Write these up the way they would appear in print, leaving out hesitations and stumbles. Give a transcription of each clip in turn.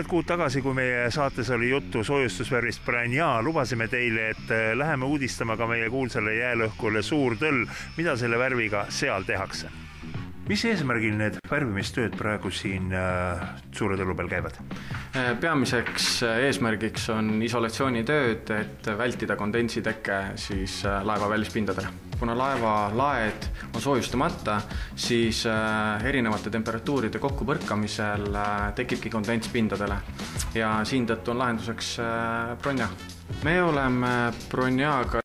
mõned kuud tagasi, kui meie saates oli juttu soojustusvärvist Branja, lubasime teile, et läheme uudistama ka meie kuulsale jäälõhkule Suur Tõll, mida selle värviga seal tehakse. Mis eesmärgil need värvimistööd praegu siin Suure Tõllu peal käivad? Peamiseks eesmärgiks on isolatsioonitööd, et vältida kondensiteke siis laeva välispindadele. Kuna laeva laed on soojustamata, siis erinevate temperatuuride kokkupõrkamisel tekibki kondents pindadele ja siin tõttu on lahenduseks Branja. Me oleme Branjaga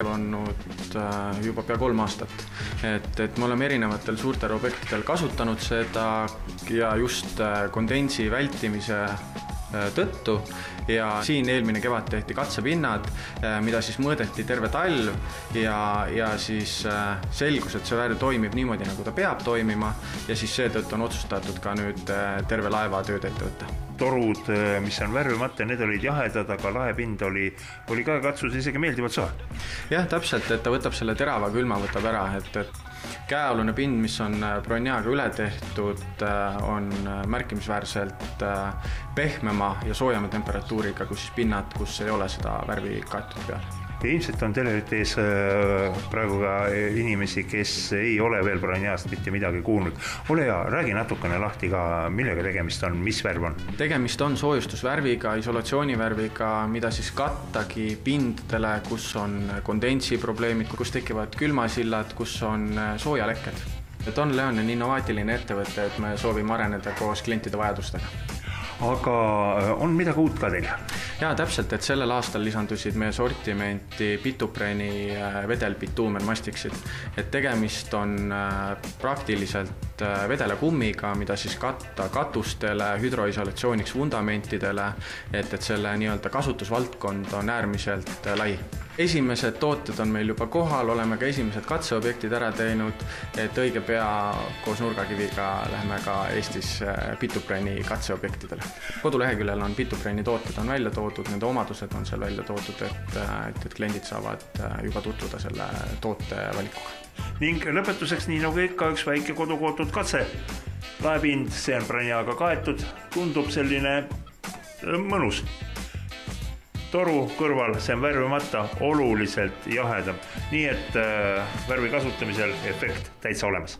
olnud juba pea 3 aastat, et me oleme erinevatel suurtel objektidel kasutanud seda ja just kondentsi vältimise tõttu ja siin eelmine kevad tehti katsepinnad, mida siis mõõdeti terve talv ja siis selgus, et see värv toimib niimoodi, nagu ta peab toimima ja siis seetõttu on otsustatud ka nüüd terve laeva tööd ette võtta. Torud, mis on värvimata, need olid jahedad, aga laepind oli ka katsus isegi meeldivalt soe. Jah, täpselt, et ta võtab selle terava külma, võtab ära, et käealune pind, mis on Branjaga üle tehtud, on märkimisväärselt pehmema ja soojama temperatuuriga, kus siis pinnad, kus ei ole seda värvi kaetud peal. Ja ilmselt on televites praegu ka inimesi, kes ei ole veel Branjast mitte midagi kuulnud. Ole hea, räägi natukene lahti ka, millega tegemist on, mis värv on? Tegemist on soojustusvärviga, isolatsioonivärviga, mida siis kattagi pindadele, kus on kondensiprobleemid, kus tekivad külmasillad, kus on soojalekked. Don Leon on innovaatiline ettevõte, et me soovime areneda koos klientide vajadustega. Aga on midagi uut ka teil? Jaa, täpselt, et sellel aastal lisandusid meie sortimenti bitupreni vedelbituumen mastiksid. Et tegemist on praktiliselt vedelakummiga, mida siis katta katustele, hüdroisolatsiooniks fundamentidele, et selle nii-öelda kasutusvaldkond on äärmiselt lai. Esimesed tooted on meil juba kohal, oleme ka esimesed katseobjektid ära teinud, et õige pea koos nurgakiviga lähme ka Eestis bitupreni katseobjektidele. Koduleheküljel on bitupreni tooted on välja toodud, nende omadused on seal välja toodud, et kliendid saavad juba tutvuda selle toote valikuga. Ning lõpetuseks, nii nagu ikka, üks väike kodukootud katse. Laepind, see on Branjaga kaetud, tundub selline mõnus. Toru kõrval, see on värvimata, oluliselt jahedam. Nii et värvi kasutamisel efekt täitsa olemas.